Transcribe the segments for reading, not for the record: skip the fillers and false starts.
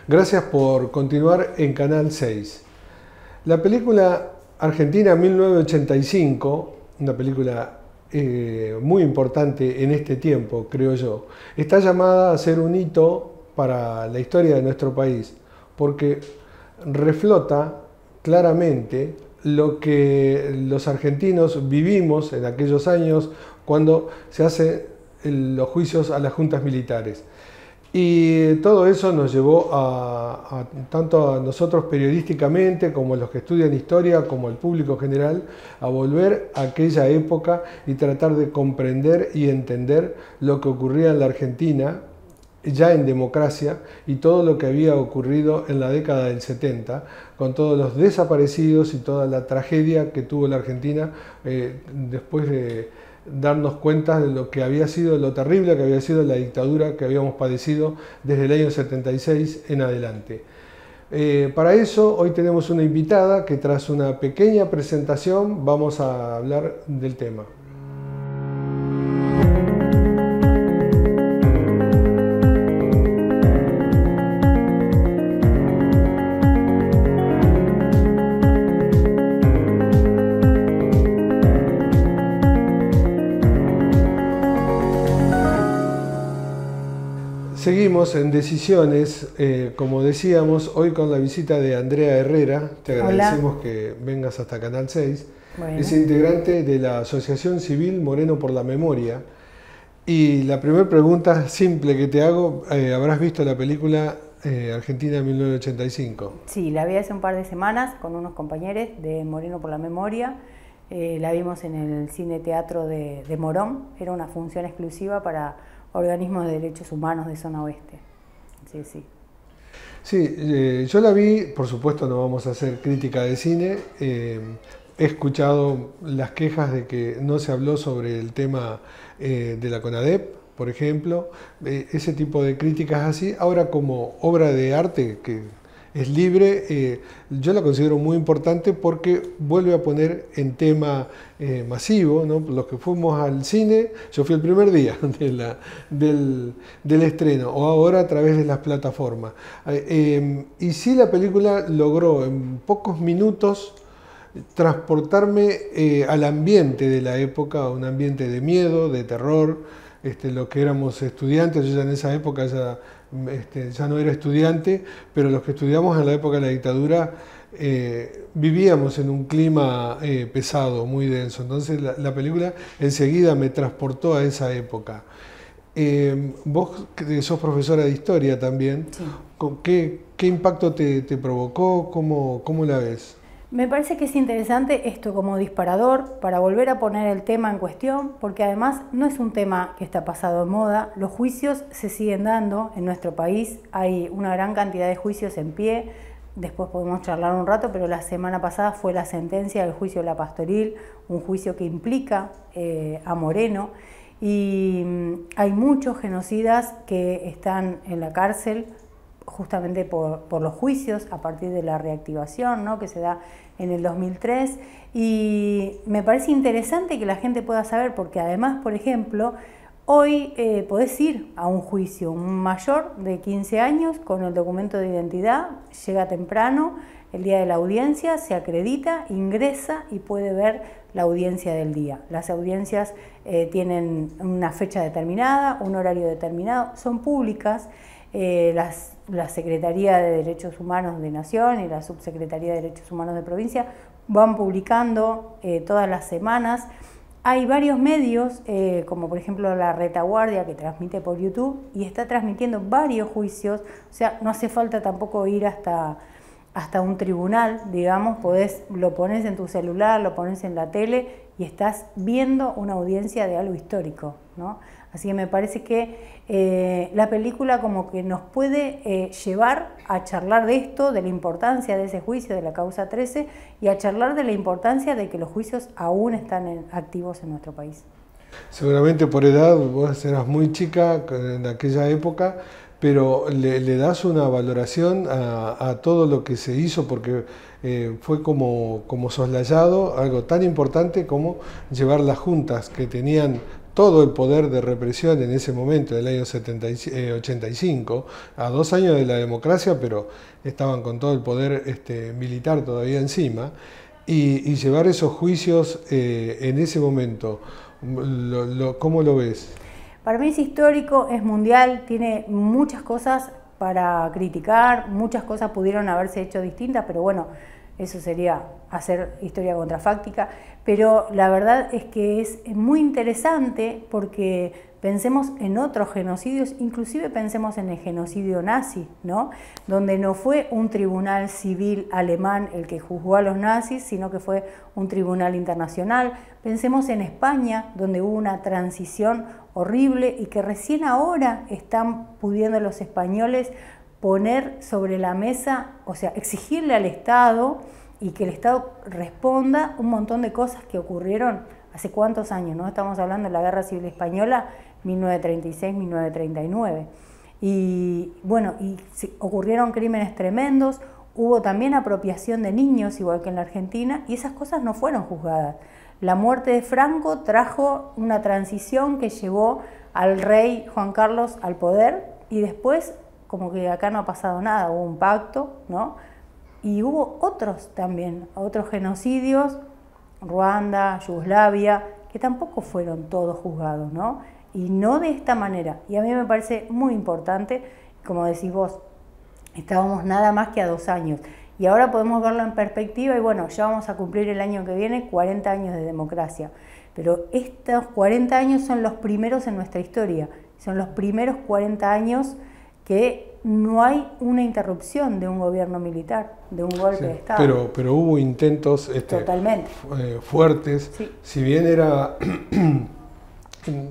Gracias por continuar en Canal 6. La película Argentina 1985, una película muy importante en este tiempo, creo yo, está llamada a ser un hito para la historia de nuestro país, porque reflota claramente lo que los argentinos vivimos en aquellos años cuando se hacen los juicios a las juntas militares. Y todo eso nos llevó tanto a nosotros periodísticamente, como a los que estudian historia, como al público general, a volver a aquella época y tratar de comprender y entender lo que ocurría en la Argentina, ya en democracia, y todo lo que había ocurrido en la década del 70, con todos los desaparecidos y toda la tragedia que tuvo la Argentina después de darnos cuenta de lo que había sido, lo terrible que había sido la dictadura que habíamos padecido desde el año 76 en adelante. Para eso hoy tenemos una invitada que tras una pequeña presentación vamos a hablar del tema. Seguimos en Decisiones, como decíamos, hoy con la visita de Andrea Herrera. Te agradecemos que vengas hasta Canal 6. Bueno. Es integrante de la Asociación Civil Moreno por la Memoria. Y la primera pregunta simple que te hago, ¿habrás visto la película Argentina 1985? Sí, la vi hace un par de semanas con unos compañeros de Moreno por la Memoria. La vimos en el Cine Teatro de Morón. Era una función exclusiva para organismos de derechos humanos de zona oeste. Sí, sí. Sí, yo la vi, por supuesto no vamos a hacer crítica de cine. He escuchado las quejas de que no se habló sobre el tema de la CONADEP, por ejemplo, ese tipo de críticas así. Ahora, como obra de arte que es libre, yo la considero muy importante porque vuelve a poner en tema masivo, ¿no? Los que fuimos al cine, yo fui el primer día del estreno, o ahora a través de las plataformas. Y sí, la película logró en pocos minutos transportarme al ambiente de la época, un ambiente de miedo, de terror. Los que éramos estudiantes, yo ya en esa época ya no era estudiante, pero los que estudiamos en la época de la dictadura vivíamos en un clima pesado, muy denso. Entonces la película enseguida me transportó a esa época. Vos que sos profesora de historia también, sí. ¿Qué impacto te provocó? ¿Cómo la ves? Me parece que es interesante esto como disparador para volver a poner el tema en cuestión, porque además no es un tema que está pasado de moda. Los juicios se siguen dando en nuestro país, hay una gran cantidad de juicios en pie. Después podemos charlar un rato, pero la semana pasada fue la sentencia del juicio de la Pastoril, un juicio que implica a Moreno, y hay muchos genocidas que están en la cárcel justamente por los juicios a partir de la reactivación, ¿no?, que se da en el 2003, y me parece interesante que la gente pueda saber, porque además, por ejemplo, hoy podés ir a un juicio, un mayor de 15 años con el documento de identidad, llega temprano, el día de la audiencia, se acredita, ingresa y puede ver la audiencia del día. Las audiencias tienen una fecha determinada, un horario determinado, son públicas. La Secretaría de Derechos Humanos de Nación y la Subsecretaría de Derechos Humanos de Provincia van publicando todas las semanas. Hay varios medios, como por ejemplo La Retaguardia, que transmite por YouTube y está transmitiendo varios juicios. O sea, no hace falta tampoco ir hasta un tribunal, digamos, lo pones en tu celular, lo pones en la tele y estás viendo una audiencia de algo histórico, ¿no? Así que me parece que la película como que nos puede llevar a charlar de esto, de la importancia de ese juicio, de la causa 13, y a charlar de la importancia de que los juicios aún están activos en nuestro país. Seguramente por edad, vos eras muy chica en aquella época, pero le das una valoración a todo lo que se hizo, porque fue como soslayado algo tan importante como llevar las juntas que tenían todo el poder de represión en ese momento, en el año 85, a 2 años de la democracia, pero estaban con todo el poder militar todavía encima, y llevar esos juicios en ese momento, ¿cómo lo ves? Para mí es histórico, es mundial, tiene muchas cosas para criticar, muchas cosas pudieron haberse hecho distintas, pero bueno, eso sería hacer historia contrafáctica, pero la verdad es que es muy interesante porque pensemos en otros genocidios, inclusive pensemos en el genocidio nazi, ¿no? Donde no fue un tribunal civil alemán el que juzgó a los nazis, sino que fue un tribunal internacional. Pensemos en España, donde hubo una transición horrible y que recién ahora están pudiendo los españoles poner sobre la mesa, o sea, exigirle al Estado y que el Estado responda un montón de cosas que ocurrieron hace cuántos años, ¿no? Estamos hablando de la Guerra Civil Española, 1936-1939. Y bueno, ocurrieron crímenes tremendos, hubo también apropiación de niños, igual que en la Argentina, y esas cosas no fueron juzgadas. La muerte de Franco trajo una transición que llevó al rey Juan Carlos al poder, y después, como que acá no ha pasado nada, hubo un pacto, ¿no? Y hubo otros también, otros genocidios, Ruanda, Yugoslavia, que tampoco fueron todos juzgados, ¿no? Y no de esta manera. Y a mí me parece muy importante, como decís vos, estábamos nada más que a 2 años. Y ahora podemos verlo en perspectiva y bueno, ya vamos a cumplir el año que viene 40 años de democracia. Pero estos 40 años son los primeros en nuestra historia. Son los primeros 40 años que no hay una interrupción de un gobierno militar, de un golpe de Estado. Pero hubo intentos totalmente fuertes, sí. Si bien era,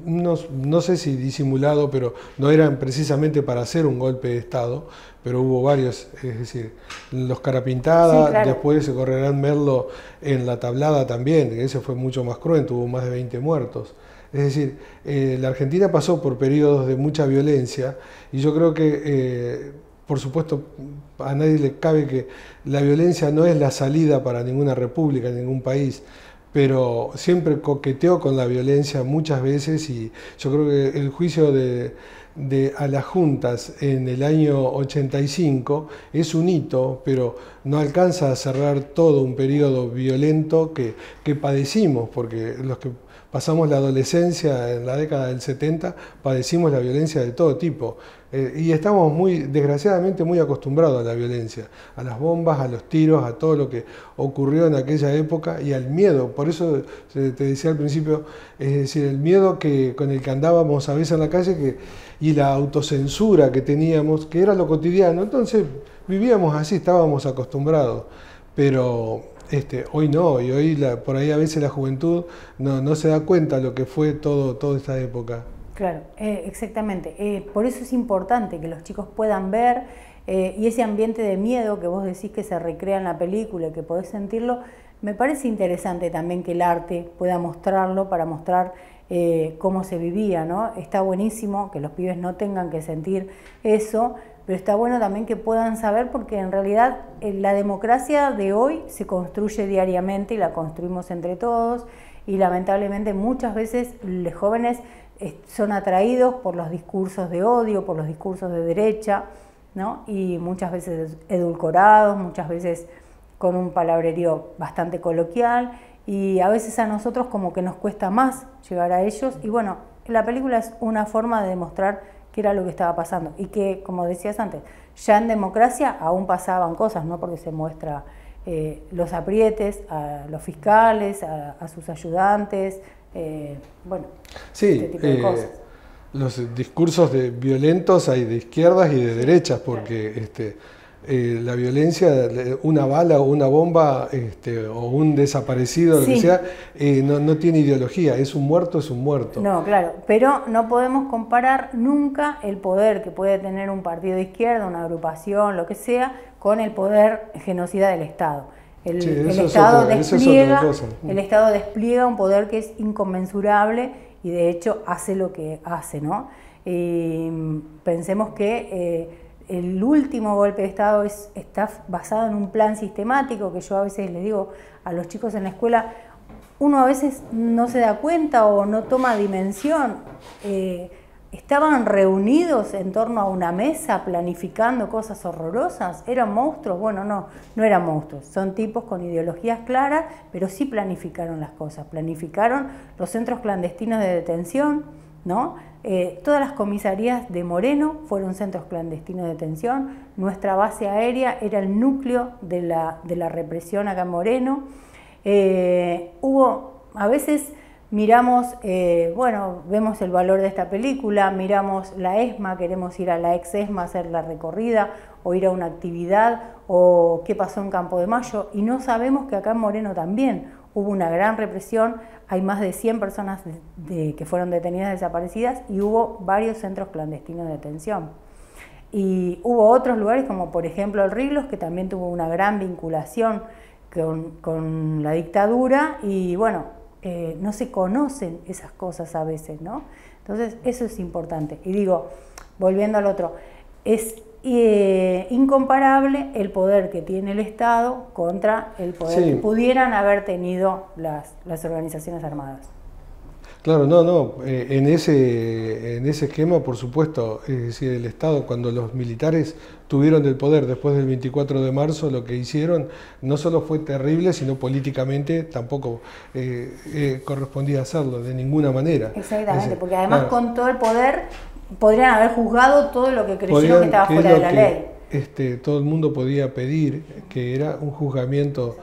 no sé si disimulado, pero no eran precisamente para hacer un golpe de Estado, pero hubo varios, es decir, los Carapintada, sí, claro. Después se Correrán Merlo en La Tablada también, que ese fue mucho más cruento, hubo más de 20 muertos. Es decir, la Argentina pasó por periodos de mucha violencia y yo creo que, por supuesto, a nadie le cabe que la violencia no es la salida para ninguna república, ningún país, pero siempre coqueteó con la violencia muchas veces y yo creo que el juicio a las juntas en el año 85 es un hito, pero no alcanza a cerrar todo un periodo violento que padecimos, porque los que pasamos la adolescencia en la década del 70, padecimos la violencia de todo tipo. Y estamos desgraciadamente muy acostumbrados a la violencia, a las bombas, a los tiros, a todo lo que ocurrió en aquella época y al miedo. Por eso te decía al principio, es decir, el miedo con el que andábamos a veces en la calle y la autocensura que teníamos, que era lo cotidiano. Entonces vivíamos así, estábamos acostumbrados. Pero hoy no, y hoy por ahí a veces la juventud no se da cuenta de lo que fue toda esta época. Claro, exactamente. Por eso es importante que los chicos puedan ver y ese ambiente de miedo que vos decís que se recrea en la película y que podés sentirlo, me parece interesante también que el arte pueda mostrarlo para mostrar cómo se vivía, ¿no? Está buenísimo que los pibes no tengan que sentir eso, pero está bueno también que puedan saber porque en realidad la democracia de hoy se construye diariamente y la construimos entre todos y lamentablemente muchas veces los jóvenes son atraídos por los discursos de odio, por los discursos de derecha, ¿no? Y muchas veces edulcorados, muchas veces con un palabrerío bastante coloquial y a veces a nosotros como que nos cuesta más llegar a ellos y bueno, la película es una forma de demostrar qué era lo que estaba pasando y que, como decías antes, ya en democracia aún pasaban cosas, ¿no? Porque se muestra los aprietes a los fiscales, a sus ayudantes, bueno, sí, este tipo de cosas. Los discursos violentos hay de izquierdas y de derechas, porque la violencia, una bala o una bomba o un desaparecido, lo que sea, no tiene ideología, es un muerto. No, claro, pero no podemos comparar nunca el poder que puede tener un partido de izquierda, una agrupación, lo que sea, con el poder genocida del Estado. El Estado despliega un poder que es inconmensurable y de hecho hace lo que hace, ¿no? Pensemos que el último golpe de Estado está basado en un plan sistemático que yo a veces les digo a los chicos en la escuela, uno a veces no se da cuenta o no toma dimensión. Estaban reunidos en torno a una mesa planificando cosas horrorosas. ¿Eran monstruos? Bueno, no eran monstruos. Son tipos con ideologías claras, pero sí planificaron las cosas. Planificaron los centros clandestinos de detención, ¿no? Todas las comisarías de Moreno fueron centros clandestinos de detención. Nuestra base aérea era el núcleo de la represión acá en Moreno. A veces miramos, vemos el valor de esta película, miramos la ESMA, queremos ir a la ex ESMA a hacer la recorrida, o ir a una actividad, o qué pasó en Campo de Mayo, y no sabemos que acá en Moreno también hubo una gran represión. Hay más de 100 personas que fueron detenidas desaparecidas y hubo varios centros clandestinos de detención. Y hubo otros lugares como por ejemplo el Riglos, que también tuvo una gran vinculación con la dictadura y bueno, no se conocen esas cosas a veces, ¿no? Entonces eso es importante. Y digo, volviendo al otro, es incomparable el poder que tiene el Estado contra el poder que pudieran haber tenido las organizaciones armadas. Claro, en ese esquema, por supuesto, es decir, el Estado, cuando los militares tuvieron el poder después del 24 de marzo, lo que hicieron no solo fue terrible, sino políticamente tampoco correspondía hacerlo de ninguna manera. Exactamente, porque además con todo el poder podrían haber juzgado todo lo que creyeron que estaba fuera de la ley. Todo el mundo podía pedir, que era un juzgamiento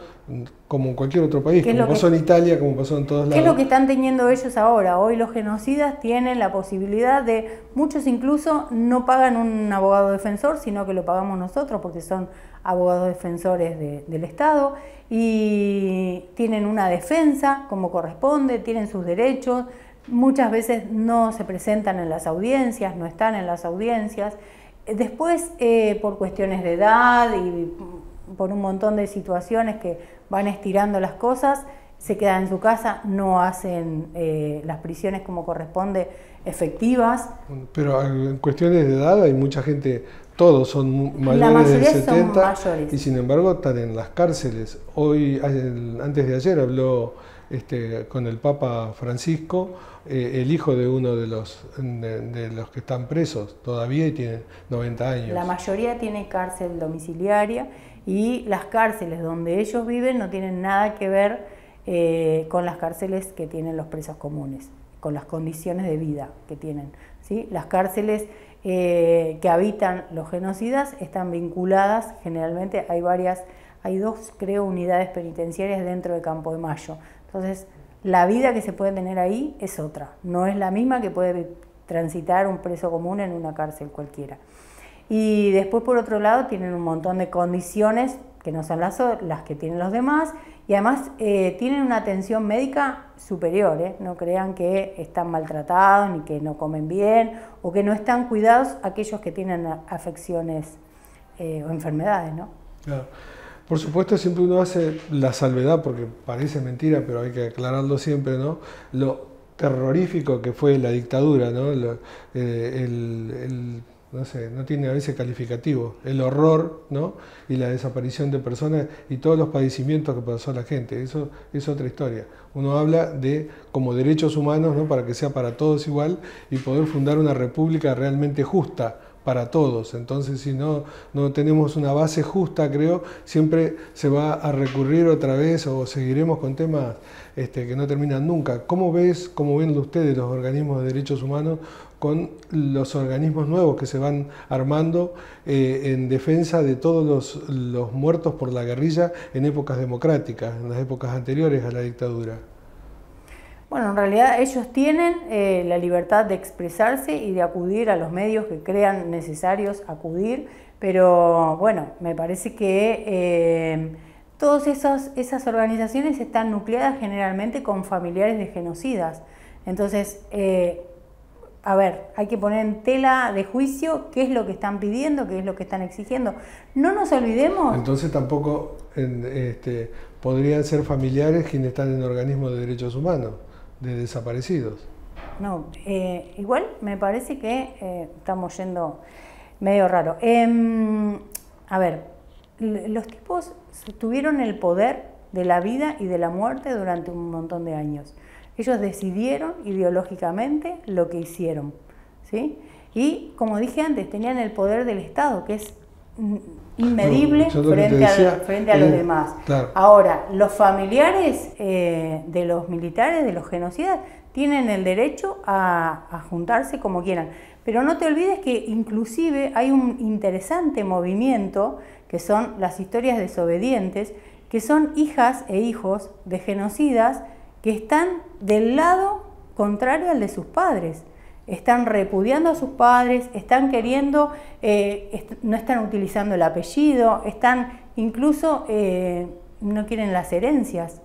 como en cualquier otro país, como pasó en Italia, como pasó en todos lados. ¿Qué es lo que están teniendo ellos ahora? Hoy los genocidas tienen la posibilidad de, muchos incluso no pagan un abogado defensor, sino que lo pagamos nosotros porque son abogados defensores del Estado y tienen una defensa como corresponde, tienen sus derechos. Muchas veces no se presentan en las audiencias, no están en las audiencias. Después, por cuestiones de edad y por un montón de situaciones que van estirando las cosas, se quedan en su casa, no hacen las prisiones como corresponde efectivas. Pero en cuestiones de edad hay mucha gente, todos son mayores de 70 y sin embargo están en las cárceles. Hoy, antes de ayer, habló con el Papa Francisco, el hijo de uno de los que están presos todavía y tiene 90 años. La mayoría tiene cárcel domiciliaria y las cárceles donde ellos viven no tienen nada que ver con las cárceles que tienen los presos comunes, con las condiciones de vida que tienen, ¿sí? Las cárceles que habitan los genocidas están vinculadas, generalmente hay dos, creo, unidades penitenciarias dentro de Campo de Mayo. Entonces, la vida que se puede tener ahí es otra, no es la misma que puede transitar un preso común en una cárcel cualquiera. Y después, por otro lado, tienen un montón de condiciones que no son las que tienen los demás, y además tienen una atención médica superior, no crean que están maltratados, ni que no comen bien, o que no están cuidados aquellos que tienen afecciones o enfermedades, ¿no? Claro. Por supuesto, siempre uno hace la salvedad, porque parece mentira, pero hay que aclararlo siempre, ¿no? Lo terrorífico que fue la dictadura, ¿no? No sé, no tiene a veces calificativo, el horror, ¿no? Y la desaparición de personas y todos los padecimientos que pasó a la gente, eso es otra historia. Uno habla de como derechos humanos, ¿no? Para que sea para todos igual y poder fundar una república realmente justa para todos. Entonces, si no tenemos una base justa, creo, siempre se va a recurrir otra vez o seguiremos con temas que no terminan nunca. ¿Cómo ven ustedes los organismos de derechos humanos con los organismos nuevos que se van armando en defensa de todos los muertos por la guerrilla en épocas democráticas, en las épocas anteriores a la dictadura? Bueno, en realidad ellos tienen la libertad de expresarse y de acudir a los medios que crean necesarios acudir, pero bueno, me parece que todas esas organizaciones están nucleadas generalmente con familiares de genocidas. Entonces, a ver, hay que poner en tela de juicio qué es lo que están pidiendo, qué es lo que están exigiendo. No nos olvidemos... Entonces tampoco podrían ser familiares quienes están en organismos de derechos humanos, de desaparecidos. No, igual me parece que estamos yendo medio raro. A ver, los tipos tuvieron el poder de la vida y de la muerte durante un montón de años. Ellos decidieron ideológicamente lo que hicieron, ¿sí? Y como dije antes, tenían el poder del Estado, que es inmedible frente a los demás. Claro. Ahora, los familiares de los militares, de los genocidas, tienen el derecho a juntarse como quieran. Pero no te olvides que inclusive hay un interesante movimiento, que son las historias desobedientes, que son hijas e hijos de genocidas que están del lado contrario al de sus padres. Están repudiando a sus padres, están queriendo, no están utilizando el apellido, están incluso, no quieren las herencias.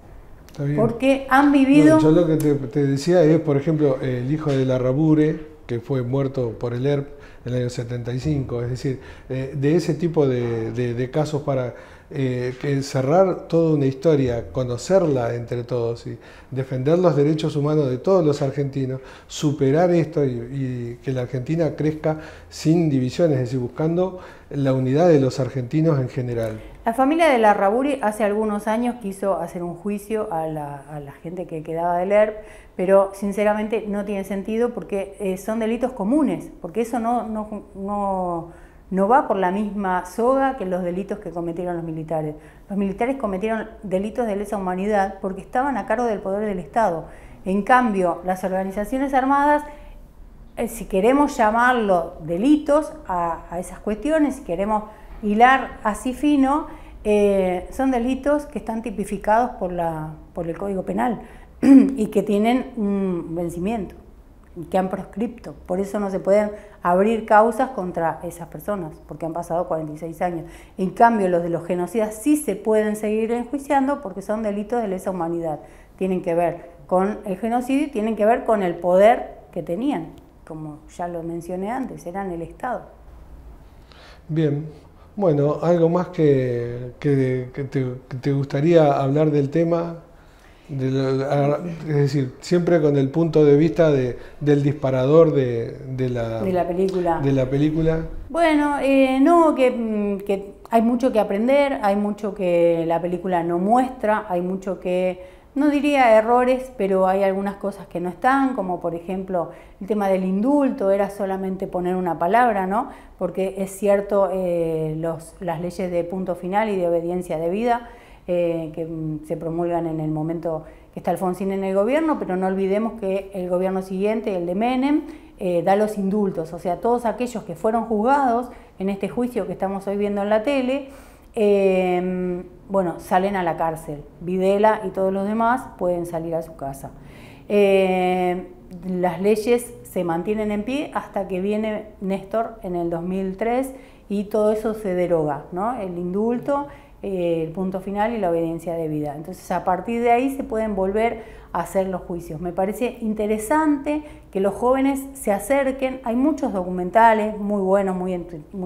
Está bien. Porque han vivido... No, yo lo que te decía es, por ejemplo, el hijo de Larrabure, que fue muerto por el ERP en el año 75, es decir, de ese tipo de casos para que cerrar toda una historia, conocerla entre todos y defender los derechos humanos de todos los argentinos, superar esto y que la Argentina crezca sin divisiones, es decir, buscando la unidad de los argentinos en general. La familia de Larraburi hace algunos años quiso hacer un juicio a la gente que quedaba del ERP, pero sinceramente no tiene sentido porque son delitos comunes, porque eso no va por la misma soga que los delitos que cometieron los militares. Los militares cometieron delitos de lesa humanidad porque estaban a cargo del poder del Estado. En cambio, las organizaciones armadas, si queremos llamarlo delitos a esas cuestiones, si queremos hilar así fino, son delitos que están tipificados por el Código Penal y que tienen un vencimiento, que han proscripto. Por eso no se pueden abrir causas contra esas personas, porque han pasado 46 años. En cambio, los de los genocidas sí se pueden seguir enjuiciando porque son delitos de lesa humanidad. Tienen que ver con el genocidio y tienen que ver con el poder que tenían. Como ya lo mencioné antes, eran el Estado. Bien. Bueno, ¿algo más que te gustaría hablar del tema? Es decir, siempre con el punto de vista del disparador de la película. Bueno, no, que hay mucho que aprender, hay mucho que la película no muestra, hay mucho que, no diría errores, pero hay algunas cosas que no están, como por ejemplo el tema del indulto, era solamente poner una palabra, ¿no? Porque es cierto, las leyes de punto final y de obediencia debida, que se promulgan en el momento que está Alfonsín en el gobierno, pero no olvidemos que el gobierno siguiente, el de Menem, da los indultos, o sea, todos aquellos que fueron juzgados en este juicio que estamos hoy viendo en la tele, bueno, salen a la cárcel. Videla y todos los demás pueden salir a su casa. Las leyes se mantienen en pie hasta que viene Néstor en el 2003 y todo eso se deroga, ¿no? El indulto, el punto final y la obediencia debida. Entonces, a partir de ahí se pueden volver a hacer los juicios. Me parece interesante que los jóvenes se acerquen. Hay muchos documentales muy buenos, muy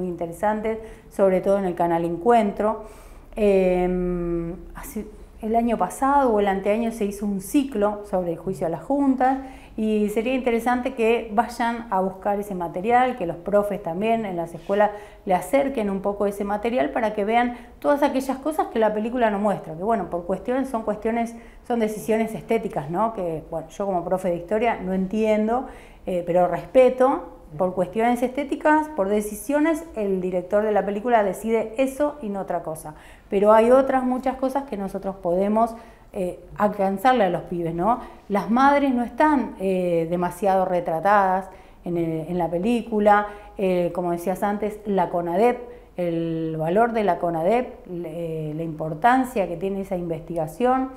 interesantes, sobre todo en el canal Encuentro. El año pasado o el anteaño se hizo un ciclo sobre el juicio a las juntas y sería interesante que vayan a buscar ese material, que los profes también en las escuelas le acerquen un poco ese material para que vean todas aquellas cosas que la película no muestra, que bueno, son decisiones estéticas, ¿no? Que bueno, yo como profe de historia no entiendo, pero respeto. Por cuestiones estéticas, por decisiones, el director de la película decide eso y no otra cosa. Pero hay muchas cosas que nosotros podemos alcanzarle a los pibes, ¿no? Las madres no están demasiado retratadas en la película. Como decías antes, la CONADEP, el valor de la CONADEP, la importancia que tiene esa investigación.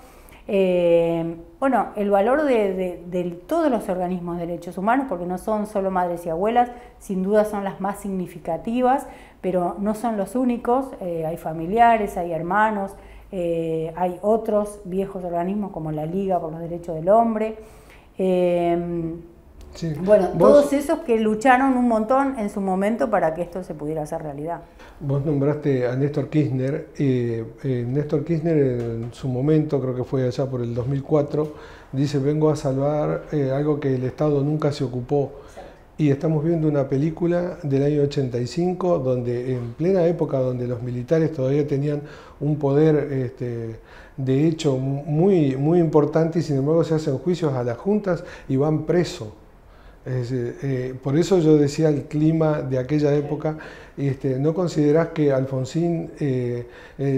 Bueno, el valor de todos los organismos de derechos humanos, porque no son solo madres y abuelas, sin duda son las más significativas, pero no son los únicos, hay familiares, hay hermanos, hay otros viejos organismos como la Liga por los Derechos del Hombre. Sí. Bueno, todos esos que lucharon un montón en su momento para que esto se pudiera hacer realidad. Vos nombraste a Néstor Kirchner. Néstor Kirchner en su momento, creo que fue allá por el 2004, dice: vengo a salvar algo que el Estado nunca se ocupó. y estamos viendo una película del año 85, donde en plena época donde los militares todavía tenían un poder de hecho muy, muy importante, y sin embargo se hacen juicios a las juntas y van presos. Por eso yo decía el clima de aquella época. ¿No considerás que Alfonsín,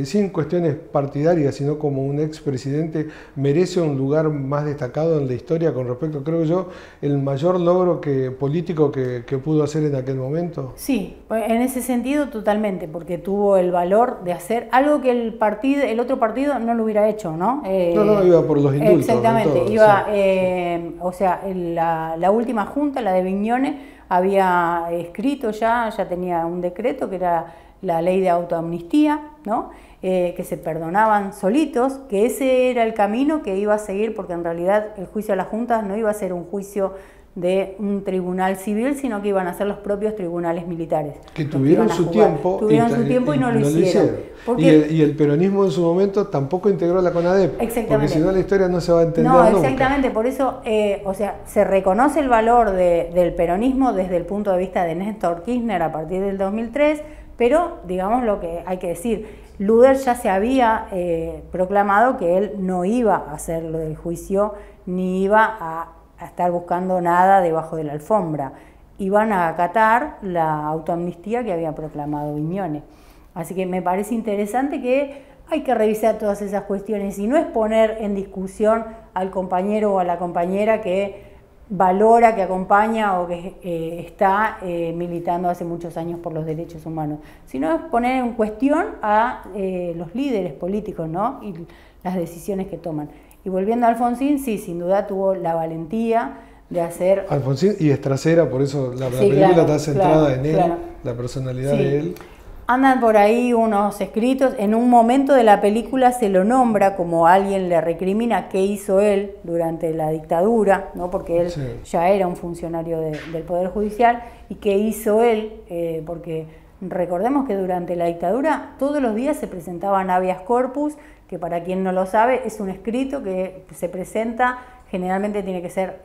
sin cuestiones partidarias, sino como un expresidente, merece un lugar más destacado en la historia con respecto, creo yo, el mayor logro político que pudo hacer en aquel momento? Sí, en ese sentido totalmente, porque tuvo el valor de hacer algo que el otro partido no lo hubiera hecho, ¿no? No, iba por los indultos. Exactamente, todo, iba, sí. o sea, la última junta, la de Viñones, había escrito ya tenía un decreto que era la ley de autoamnistía, ¿no? Que se perdonaban solitos, que ese era el camino que iba a seguir, porque en realidad el juicio a las juntas no iba a ser un juicio de un tribunal civil, sino que iban a ser los propios tribunales militares. Que tuvieron su tiempo. Tuvieron su tiempo y no lo hicieron. Y el peronismo en su momento tampoco integró la CONADEP. Exactamente. Porque si no la historia no se va a entender nunca. Exactamente, por eso, o sea, se reconoce el valor del peronismo desde el punto de vista de Néstor Kirchner a partir del 2003, pero digamos lo que hay que decir, Luder ya se había proclamado que él no iba a hacer lo del juicio, ni iba a estar buscando nada debajo de la alfombra. Iban a acatar la autoamnistía que había proclamado Viñones. Así que me parece interesante que hay que revisar todas esas cuestiones y no es poner en discusión al compañero o a la compañera que valora, que acompaña o que está militando hace muchos años por los derechos humanos, sino es poner en cuestión a los líderes políticos, ¿no? Y las decisiones que toman. Y volviendo a Alfonsín, sí, sin duda tuvo la valentía de hacer... Alfonsín y Estracera, por eso la película está centrada en él, la personalidad de él. Andan por ahí unos escritos, en un momento de la película se lo nombra como alguien le recrimina qué hizo él durante la dictadura, ¿no? Porque él ya era un funcionario del Poder Judicial, y qué hizo él, porque recordemos que durante la dictadura todos los días se presentaban habeas corpus, que para quien no lo sabe es un escrito que se presenta, generalmente tiene que ser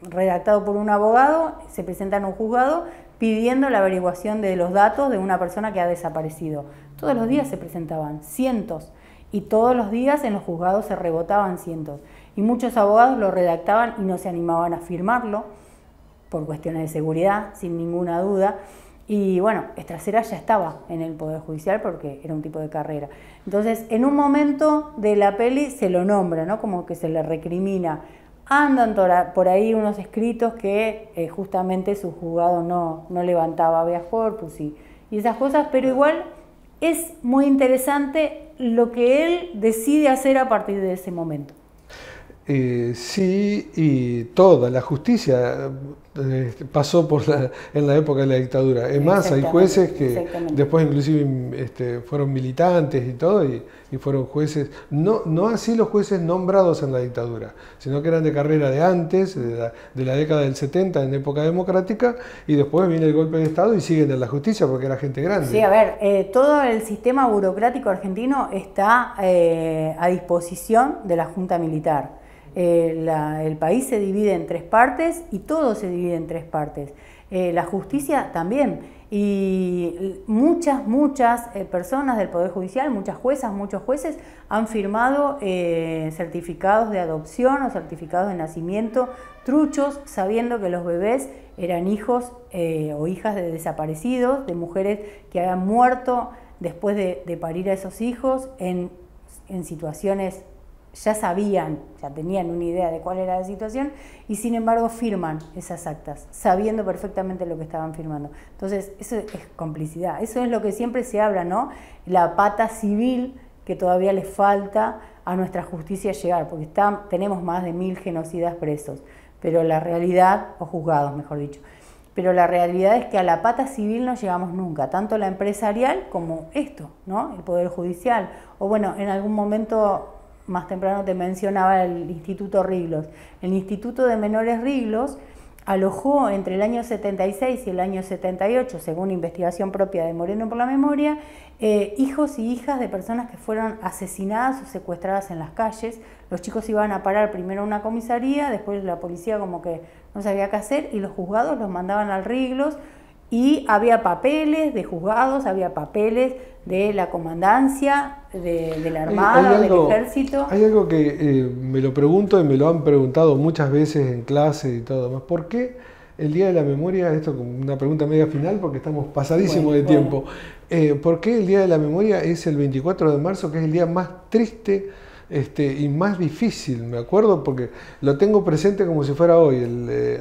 redactado por un abogado, se presenta en un juzgado pidiendo la averiguación de los datos de una persona que ha desaparecido. Todos los días se presentaban cientos, y todos los días en los juzgados se rebotaban cientos, y muchos abogados lo redactaban y no se animaban a firmarlo por cuestiones de seguridad, sin ninguna duda. Y bueno, Estracera ya estaba en el Poder Judicial porque era un tipo de carrera. Entonces, en un momento de la peli se lo nombra, ¿no? Como que se le recrimina. Andan por ahí unos escritos que justamente su juzgado no levantaba habeas corpus y esas cosas, pero igual es muy interesante lo que él decide hacer a partir de ese momento. Sí, y toda la justicia pasó en la época de la dictadura. Es más, hay jueces que después inclusive fueron militantes y todo, y fueron jueces, no así los jueces nombrados en la dictadura, sino que eran de carrera de antes, de la década del 70, en época democrática, y después viene el golpe de Estado y siguen en la justicia porque era gente grande. Sí, a ver, todo el sistema burocrático argentino está a disposición de la Junta Militar. El país se divide en tres partes y todo se divide en tres partes. La justicia también, y muchas personas del Poder Judicial, muchas juezas, muchos jueces han firmado certificados de adopción o certificados de nacimiento truchos, sabiendo que los bebés eran hijos o hijas de desaparecidos, de mujeres que habían muerto después de parir a esos hijos en situaciones. Ya sabían, ya tenían una idea de cuál era la situación, y sin embargo firman esas actas, sabiendo perfectamente lo que estaban firmando. Entonces, eso es complicidad, eso es lo que siempre se habla, ¿no? La pata civil que todavía le falta a nuestra justicia llegar, porque tenemos más de 1000 genocidas presos, pero la realidad, o juzgados mejor dicho, pero la realidad es que a la pata civil no llegamos nunca, tanto la empresarial como esto, ¿no? El Poder Judicial, o bueno, en algún momento... Más temprano te mencionaba el Instituto Riglos. El Instituto de Menores Riglos alojó entre el año 76 y el año 78, según investigación propia de Moreno por la Memoria, hijos y hijas de personas que fueron asesinadas o secuestradas en las calles. Los chicos iban a parar primero a una comisaría, después la policía como que no sabía qué hacer y los juzgados los mandaban al Riglos y había papeles de juzgados, había papeles de la comandancia, de la Armada, del Ejército. Hay algo que me lo pregunto y me lo han preguntado muchas veces en clase y todo más. ¿Por qué el Día de la Memoria, esto es una pregunta media final porque estamos pasadísimos de tiempo, ¿por qué el Día de la Memoria es el 24 de marzo, que es el día más triste y más difícil? Me acuerdo porque lo tengo presente como si fuera hoy,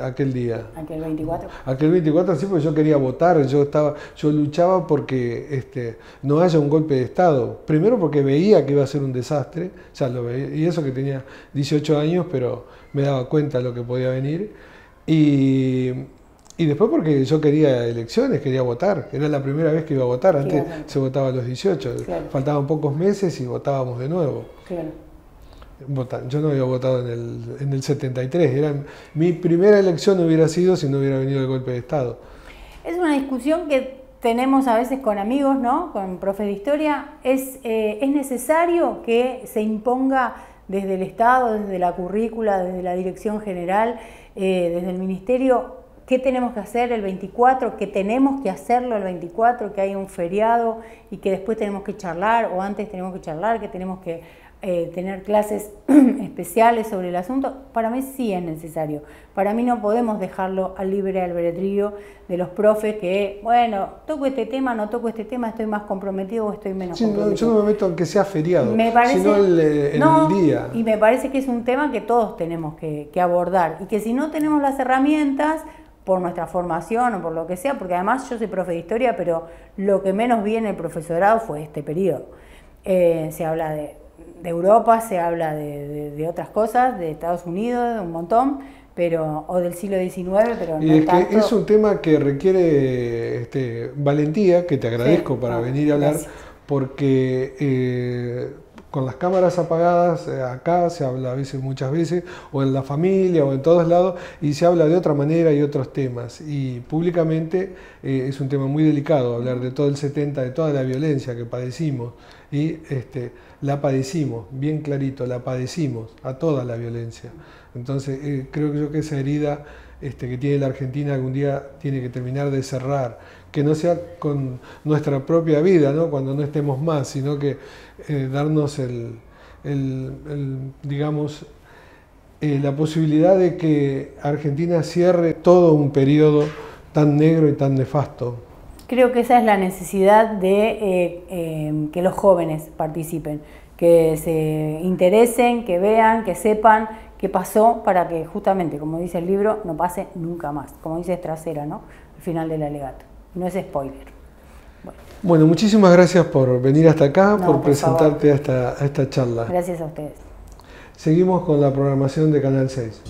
aquel día. ¿Aquel 24? Aquel 24 sí, porque yo quería votar, yo luchaba porque no haya un golpe de Estado. Primero porque veía que iba a ser un desastre, ya lo veía, y eso que tenía 18 años, pero me daba cuenta de lo que podía venir. Y después porque yo quería elecciones, quería votar. Era la primera vez que iba a votar. Antes se votaba a los 18. Claro. Faltaban pocos meses y votábamos de nuevo. Claro. Yo no había votado en el 73. Mi primera elección hubiera sido si no hubiera venido el golpe de Estado. Es una discusión que tenemos a veces con amigos, ¿no? Con profes de historia. ¿Es necesario que se imponga desde el Estado, desde la currícula, desde la dirección general, desde el Ministerio, qué tenemos que hacer el 24, que tenemos que hacerlo el 24, que hay un feriado y que después tenemos que charlar, o antes tenemos que charlar, que tenemos que tener clases especiales sobre el asunto? Para mí sí es necesario. Para mí no podemos dejarlo al libre albedrío de los profes que, bueno, toco este tema, no toco este tema, estoy más comprometido o estoy menos comprometido. Yo no me meto en que sea feriado, sino el día. Y me parece que es un tema que todos tenemos que abordar y que si no tenemos las herramientas, por nuestra formación o por lo que sea, porque además yo soy profe de historia, pero lo que menos vi en el profesorado fue este periodo. Se habla de Europa, se habla de otras cosas, de Estados Unidos, de un montón, o del siglo XIX, pero y no es tanto. Que es un tema que requiere valentía, que te agradezco para venir a hablar, gracias. Porque con las cámaras apagadas, acá se habla a veces, muchas veces, o en la familia, o en todos lados, y se habla de otra manera y otros temas. Y públicamente es un tema muy delicado, hablar de todo el 70, de toda la violencia que padecimos, y la padecimos, bien clarito, la padecimos, a toda la violencia. Entonces creo yo que esa herida que tiene la Argentina algún día tiene que terminar de cerrar, que no sea con nuestra propia vida, ¿no? Cuando no estemos más, sino que darnos digamos, la posibilidad de que Argentina cierre todo un periodo tan negro y tan nefasto. Creo que esa es la necesidad de que los jóvenes participen, que se interesen, que vean, que sepan qué pasó, para que justamente, como dice el libro, no pase nunca más, como dice Trasera, ¿no? Al final del alegato. No es spoiler. Bueno, muchísimas gracias por venir hasta acá, por presentarte a esta charla. Gracias a ustedes. Seguimos con la programación de Canal 6.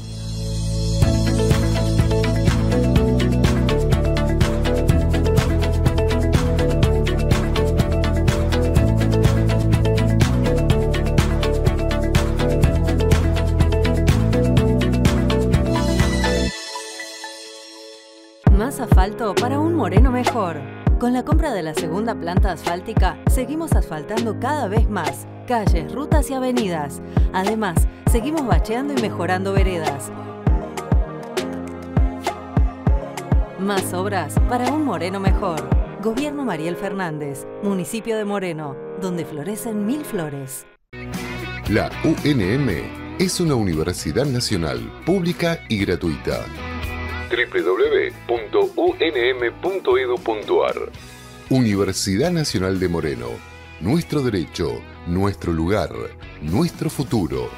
Más asfalto para un Moreno mejor. Con la compra de la segunda planta asfáltica, seguimos asfaltando cada vez más calles, rutas y avenidas. Además, seguimos bacheando y mejorando veredas. Más obras para un Moreno mejor. Gobierno Mariel Fernández, municipio de Moreno, donde florecen 1000 flores. La UNM es una universidad nacional, pública y gratuita. www.unm.edu.ar. Universidad Nacional de Moreno. Nuestro derecho, nuestro lugar, nuestro futuro.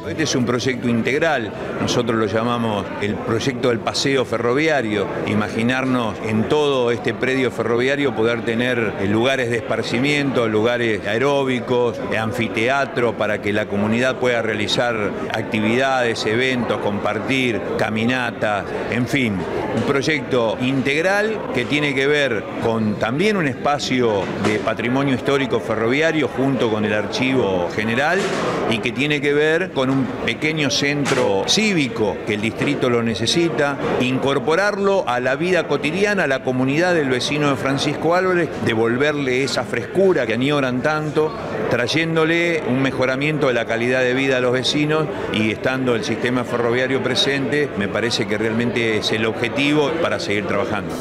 Este es un proyecto integral, nosotros lo llamamos el proyecto del paseo ferroviario. Imaginarnos en todo este predio ferroviario poder tener lugares de esparcimiento, lugares aeróbicos, anfiteatro, para que la comunidad pueda realizar actividades, eventos, compartir, caminatas, en fin. Un proyecto integral que tiene que ver con también un espacio de patrimonio histórico ferroviario junto con el Archivo General, y que tiene que ver con un un pequeño centro cívico que el distrito lo necesita, incorporarlo a la vida cotidiana, a la comunidad del vecino de Francisco Álvarez, devolverle esa frescura que añoran tanto, trayéndole un mejoramiento de la calidad de vida a los vecinos, y estando el sistema ferroviario presente, me parece que realmente es el objetivo para seguir trabajando.